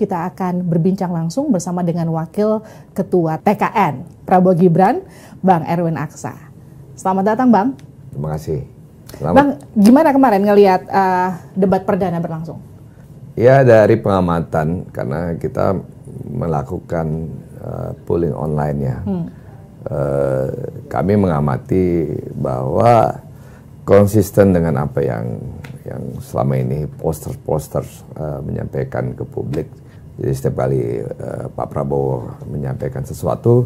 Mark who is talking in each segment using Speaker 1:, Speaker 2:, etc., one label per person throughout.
Speaker 1: kita akan berbincang langsung bersama dengan Wakil Ketua TKN Prabowo Gibran, Bang Erwin Aksa. Selamat datang, Bang.
Speaker 2: Terima kasih. Selamat.
Speaker 1: Bang, gimana kemarin ngelihat debat perdana berlangsung?
Speaker 2: Ya, dari pengamatan, karena kita melakukan polling online ya. Kami mengamati bahwa konsisten dengan apa yang selama ini poster menyampaikan ke publik. Jadi setiap kali Pak Prabowo menyampaikan sesuatu,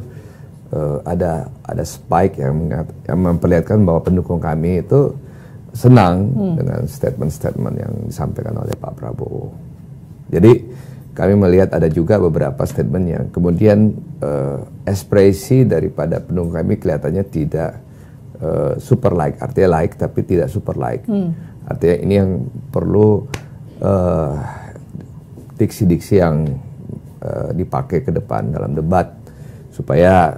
Speaker 2: ada spike yang memperlihatkan bahwa pendukung kami itu senang dengan statement-statement yang disampaikan oleh Pak Prabowo. Jadi kami melihat ada juga beberapa statement yang kemudian ekspresi daripada pendukung kami kelihatannya tidak super like, artinya like tapi tidak super like. Artinya ini yang perlu diksi-diksi yang dipakai ke depan dalam debat supaya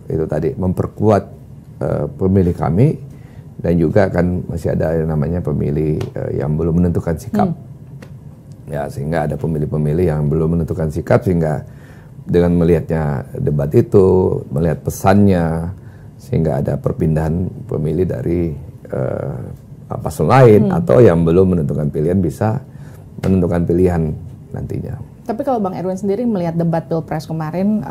Speaker 2: itu tadi memperkuat pemilih kami, dan juga kan masih ada yang namanya pemilih yang belum menentukan sikap. Ya, sehingga ada pemilih-pemilih yang belum menentukan sikap, sehingga dengan melihatnya debat itu, melihat pesannya, sehingga ada perpindahan pemilih dari paslon lain atau yang belum menentukan pilihan bisa menentukan pilihan nantinya. Tapi
Speaker 1: kalau Bang Erwin sendiri melihat debat Pilpres kemarin,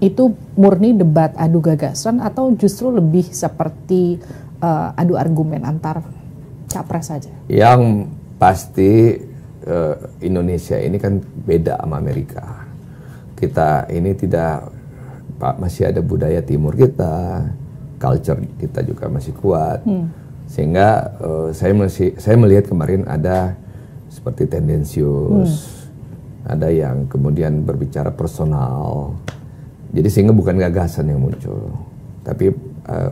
Speaker 1: itu murni debat adu gagasan atau justru lebih seperti adu argumen antar capres saja? Yang
Speaker 2: pasti Indonesia ini kan beda sama Amerika. Kita ini masih ada budaya timur kita, culture kita juga masih kuat. Sehingga saya melihat kemarin ada seperti tendensius, ada yang kemudian berbicara personal. Jadi sehingga bukan gagasan yang muncul, tapi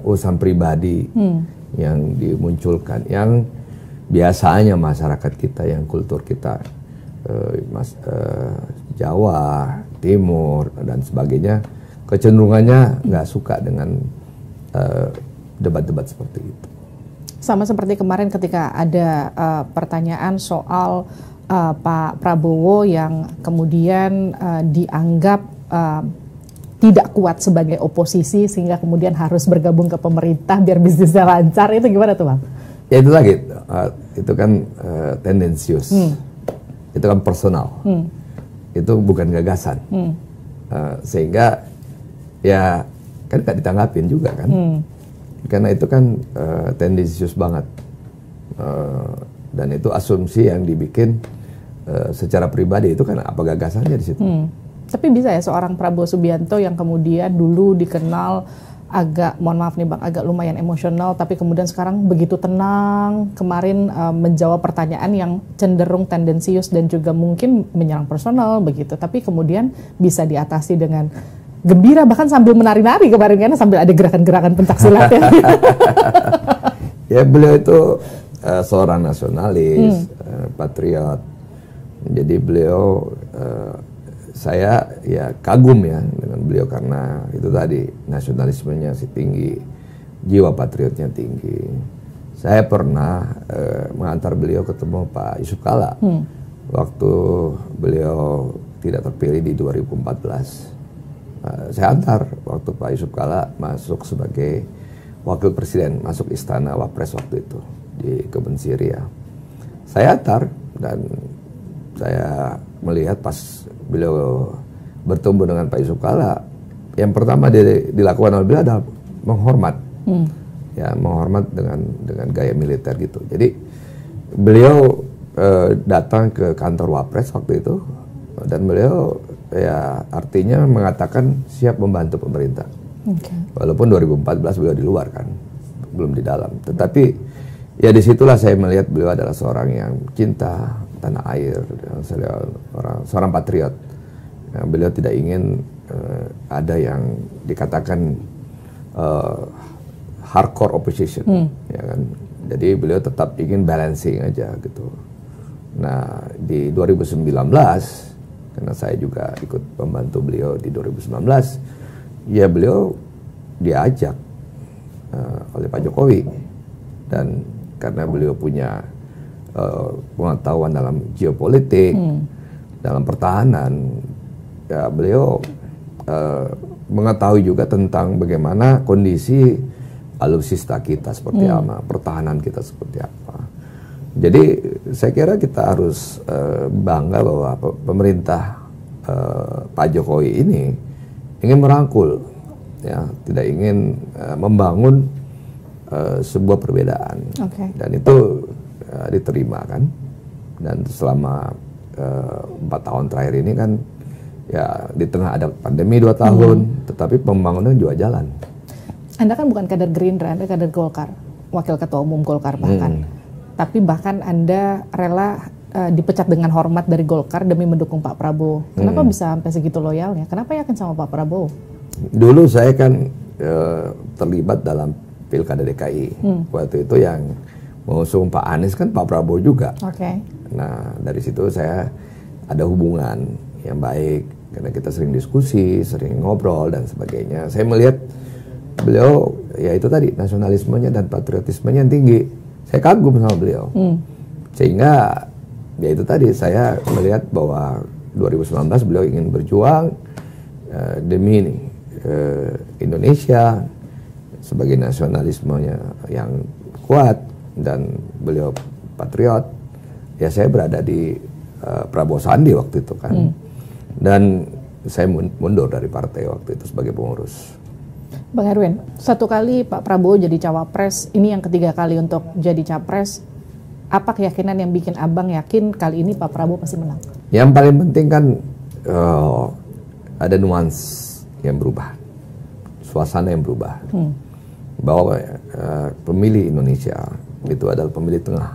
Speaker 2: urusan pribadi yang dimunculkan, yang biasanya masyarakat kita, yang kultur kita, Jawa, Timur, dan sebagainya, kecenderungannya nggak suka dengan debat-debat seperti itu.
Speaker 1: Sama seperti kemarin ketika ada pertanyaan soal Pak Prabowo yang kemudian dianggap tidak kuat sebagai oposisi sehingga kemudian harus bergabung ke pemerintah biar bisnisnya lancar, itu gimana tuh, Bang?
Speaker 2: Ya itu lagi, itu kan tendensius, itu kan personal, itu bukan gagasan, sehingga ya kan gak ditanggapin juga kan, karena itu kan tendensius banget, dan itu asumsi yang dibikin secara pribadi, itu kan apa gagasannya di situ.
Speaker 1: Tapi bisa ya seorang Prabowo Subianto yang kemudian dulu dikenal agak, mohon maaf nih Bang, agak lumayan emosional, tapi kemudian sekarang begitu tenang, kemarin menjawab pertanyaan yang cenderung tendensius dan juga mungkin menyerang personal begitu, tapi kemudian bisa diatasi dengan gembira, bahkan sambil menari-nari kemarin, karena sambil ada gerakan-gerakan pencaksilat ya.
Speaker 2: Ya, beliau itu seorang nasionalis, patriot. Jadi beliau saya ya kagum ya dengan beliau karena itu tadi nasionalismenya tinggi, jiwa patriotnya tinggi. Saya pernah mengantar beliau ketemu Pak Yusuf Kalla waktu beliau tidak terpilih di 2014. Saya antar waktu Pak Yusuf Kalla masuk sebagai wakil presiden, masuk istana Wapres waktu itu di Kebun Sirih. Saya antar dan saya melihat pas beliau bertemu dengan Pak Yusuf Kalla, yang pertama dilakukan oleh beliau adalah menghormat, ya menghormat dengan gaya militer gitu. Jadi beliau datang ke kantor Wapres waktu itu, dan beliau ya artinya mengatakan siap membantu pemerintah. Walaupun 2014 beliau di luar kan, belum di dalam. Tetapi ya disitulah saya melihat beliau adalah seorang yang cinta tanah air, seorang patriot. Beliau tidak ingin ada yang dikatakan hardcore opposition, ya kan. Jadi beliau tetap ingin balancing aja gitu. Nah di 2019, karena saya juga ikut membantu beliau di 2019, ya beliau diajak oleh Pak Jokowi, dan karena beliau punya pengetahuan dalam geopolitik, dalam pertahanan, ya beliau mengetahui juga tentang bagaimana kondisi alutsista kita seperti apa, pertahanan kita seperti apa. Jadi saya kira kita harus bangga bahwa pemerintah Pak Jokowi ini ingin merangkul, ya, tidak ingin membangun sebuah perbedaan, dan itu diterima kan. Dan selama 4 tahun terakhir ini kan, ya di tengah ada pandemi 2 tahun, tetapi pembangunan juga jalan.
Speaker 1: Anda kan bukan kader Gerindra, Anda kader Golkar, wakil ketua umum Golkar bahkan. Tapi bahkan Anda rela dipecat dengan hormat dari Golkar demi mendukung Pak Prabowo. Kenapa bisa sampai segitu loyalnya? Kenapa yakin sama Pak Prabowo?
Speaker 2: Dulu saya kan terlibat dalam Pilkada DKI. Waktu itu yang mengusung Pak Anies kan Pak Prabowo juga. Nah, dari situ saya ada hubungan yang baik, karena kita sering diskusi, sering ngobrol dan sebagainya. Saya melihat beliau, ya itu tadi, nasionalismenya dan patriotismenya yang tinggi. Saya kagum sama beliau. Sehingga ya itu tadi, saya melihat bahwa 2019 beliau ingin berjuang demi Indonesia sebagai nasionalismenya yang kuat, dan beliau patriot. Ya saya berada di Prabowo Sandi waktu itu kan. Dan saya mundur dari partai waktu itu sebagai pengurus.
Speaker 1: Bang Erwin, 1 kali Pak Prabowo jadi cawapres, ini yang ketiga kali untuk jadi capres. Apa keyakinan yang bikin abang yakin kali ini Pak Prabowo pasti menang?
Speaker 2: Yang paling penting kan ada nuans yang berubah, suasana yang berubah. Bahwa pemilih Indonesia itu adalah pemilih tengah,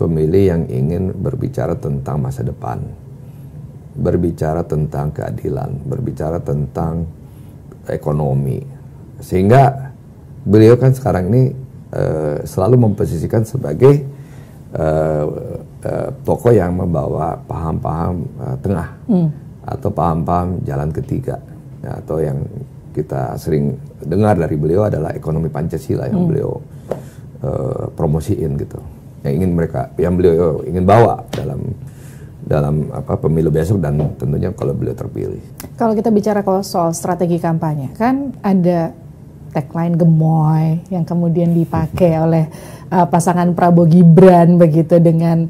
Speaker 2: pemilih yang ingin berbicara tentang masa depan, berbicara tentang keadilan, berbicara tentang ekonomi. Sehingga beliau kan sekarang ini selalu memposisikan sebagai tokoh yang membawa paham-paham tengah, atau paham-paham jalan ketiga, ya, atau yang kita sering dengar dari beliau adalah ekonomi Pancasila yang beliau promosiin gitu, yang beliau ingin bawa dalam pemilu besok, dan tentunya kalau beliau terpilih. Kalau
Speaker 1: kita bicara soal strategi kampanye, kan ada tagline gemoy yang kemudian dipakai oleh pasangan Prabowo Gibran begitu, dengan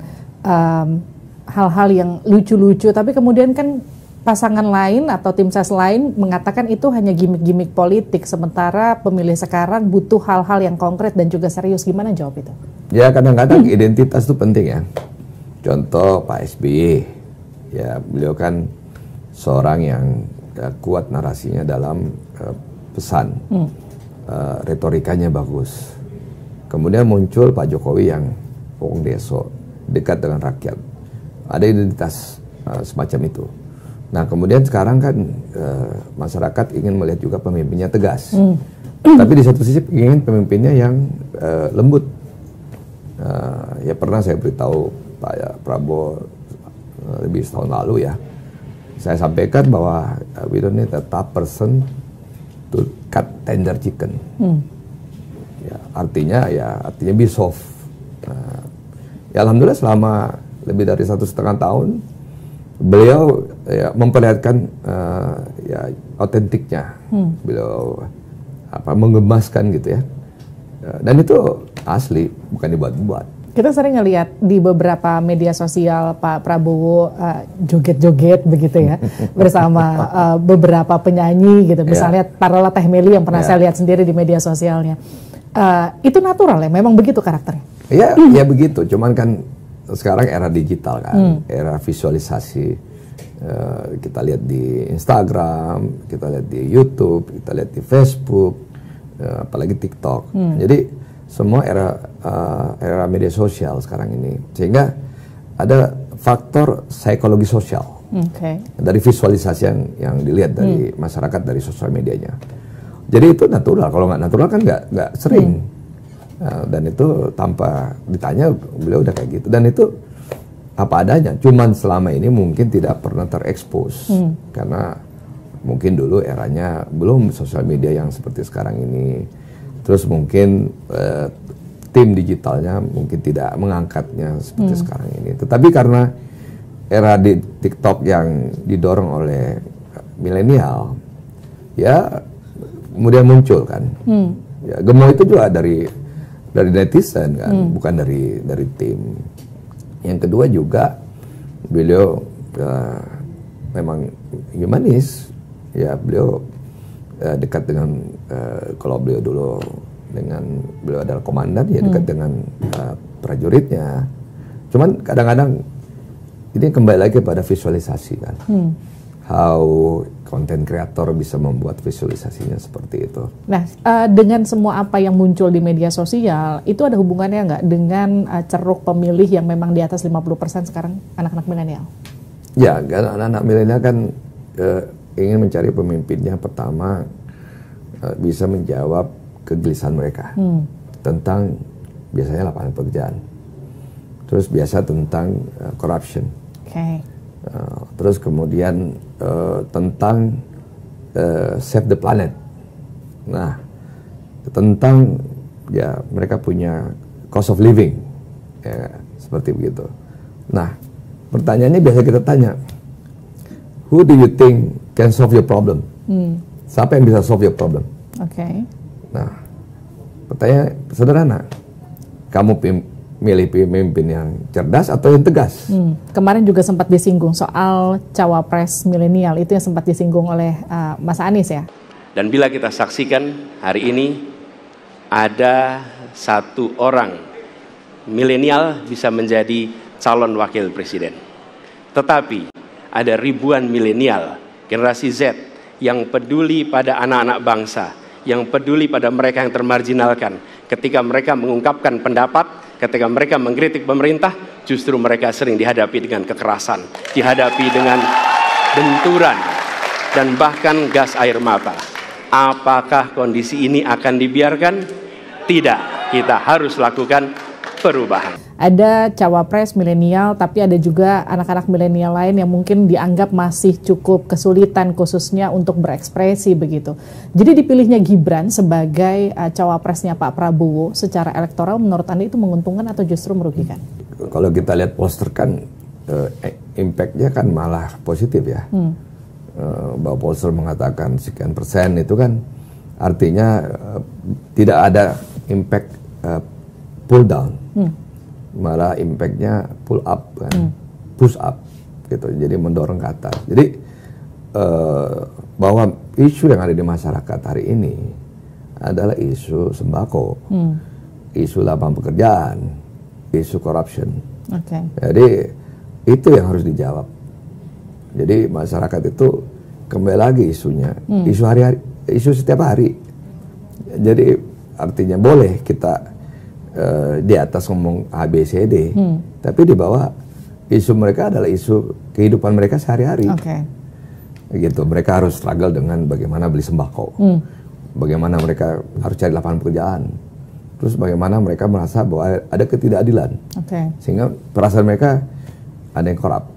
Speaker 1: hal-hal yang lucu-lucu, tapi kemudian kan pasangan lain atau tim ses lain mengatakan itu hanya gimmick-gimmick politik, sementara pemilih sekarang butuh hal-hal yang konkret dan juga serius. Gimana jawab itu?
Speaker 2: Ya kadang-kadang identitas itu penting ya. Contoh Pak SBY, ya beliau kan seorang yang kuat narasinya dalam pesan, retorikanya bagus. Kemudian muncul Pak Jokowi yang wong deso, dekat dengan rakyat, ada identitas semacam itu. Nah kemudian sekarang kan masyarakat ingin melihat juga pemimpinnya tegas, tapi di satu sisi ingin pemimpinnya yang lembut. Ya pernah saya beritahu Pak Prabowo lebih setahun lalu ya, saya sampaikan bahwa we don't need a tough person to cut tender chicken. Ya, artinya be soft. Ya alhamdulillah selama lebih dari 1,5 tahun beliau ya memperlihatkan ya otentiknya, beliau menggemaskan gitu ya, dan itu asli, bukan dibuat-buat.
Speaker 1: Kita sering ngelihat di beberapa media sosial Pak Prabowo joget-joget begitu ya, bersama beberapa penyanyi gitu, misalnya Tarola Teh Meli yang pernah saya lihat sendiri di media sosialnya. Itu natural ya, memang begitu karakternya?
Speaker 2: Ya begitu, cuman kan sekarang era digital kan, era visualisasi. Kita lihat di Instagram, kita lihat di YouTube, kita lihat di Facebook, apalagi TikTok. Jadi semua era media sosial sekarang ini, sehingga ada faktor psikologi sosial dari visualisasi yang dilihat dari masyarakat dari sosial medianya. Jadi itu natural. Kalau nggak natural kan nggak sering. Dan itu tanpa ditanya beliau udah kayak gitu, dan itu apa adanya. Cuman selama ini mungkin tidak pernah terekspos karena mungkin dulu eranya belum sosial media yang seperti sekarang ini. Terus mungkin tim digitalnya mungkin tidak mengangkatnya seperti sekarang ini. Tetapi karena era di TikTok yang didorong oleh milenial, ya kemudian muncul kan. Ya, gemoy itu juga dari netizen kan, bukan dari tim. Yang kedua juga beliau memang humanis, ya beliau dekat dengan kalau beliau dulu beliau adalah komandan, ya dekat dengan prajuritnya. Cuman kadang-kadang ini kembali lagi pada visualisasi kan. How content creator bisa membuat visualisasinya seperti itu.
Speaker 1: Nah, dengan semua apa yang muncul di media sosial, itu ada hubungannya nggak dengan ceruk pemilih yang memang di atas 50% sekarang anak-anak milenial?
Speaker 2: Ya, karena anak-anak milenial kan ingin mencari pemimpinnya pertama bisa menjawab kegelisahan mereka tentang biasanya lapangan pekerjaan. Terus biasa tentang corruption. Terus kemudian tentang save the planet. Nah, tentang ya mereka punya cost of living, ya, seperti begitu. Nah, pertanyaannya biasa kita tanya, who do you think can solve your problem? Siapa yang bisa solve your problem? Nah, pertanyaan sederhana, kamu milih pemimpin yang cerdas atau yang tegas?
Speaker 1: Kemarin juga sempat disinggung soal cawapres milenial, itu yang sempat disinggung oleh Mas Anies ya.
Speaker 3: Dan bila kita saksikan hari ini ada satu orang milenial bisa menjadi calon wakil presiden. Tetapi ada ribuan milenial, generasi Z yang peduli pada anak-anak bangsa, yang peduli pada mereka yang termarginalkan. Ketika mereka mengungkapkan pendapat, ketika mereka mengkritik pemerintah, justru mereka sering dihadapi dengan kekerasan, dihadapi dengan benturan, dan bahkan gas air mata. Apakah kondisi ini akan dibiarkan? Tidak, kita harus lakukan perubahan.
Speaker 1: Ada cawapres milenial, tapi ada juga anak-anak milenial lain yang mungkin dianggap masih cukup kesulitan khususnya untuk berekspresi begitu. Jadi dipilihnya Gibran sebagai cawapresnya Pak Prabowo secara elektoral, menurut Anda itu menguntungkan atau justru merugikan?
Speaker 2: Kalau kita lihat poster kan impact-nya kan malah positif ya. Bahwa poster mengatakan sekian persen itu kan artinya tidak ada impact pull down. Malah impactnya pull up kan, push up gitu, jadi mendorong ke atas. Jadi bahwa isu yang ada di masyarakat hari ini adalah isu sembako, isu lapangan pekerjaan, isu corruption. Jadi itu yang harus dijawab. Jadi masyarakat itu kembali lagi isunya, isu hari-hari, isu setiap hari. Jadi artinya boleh kita di atas ngomong A, B, C, D, tapi di bawah isu mereka adalah isu kehidupan mereka sehari-hari. Gitu, mereka harus struggle dengan bagaimana beli sembako, bagaimana mereka harus cari lapangan pekerjaan, terus bagaimana mereka merasa bahwa ada ketidakadilan, sehingga perasaan mereka ada yang korup.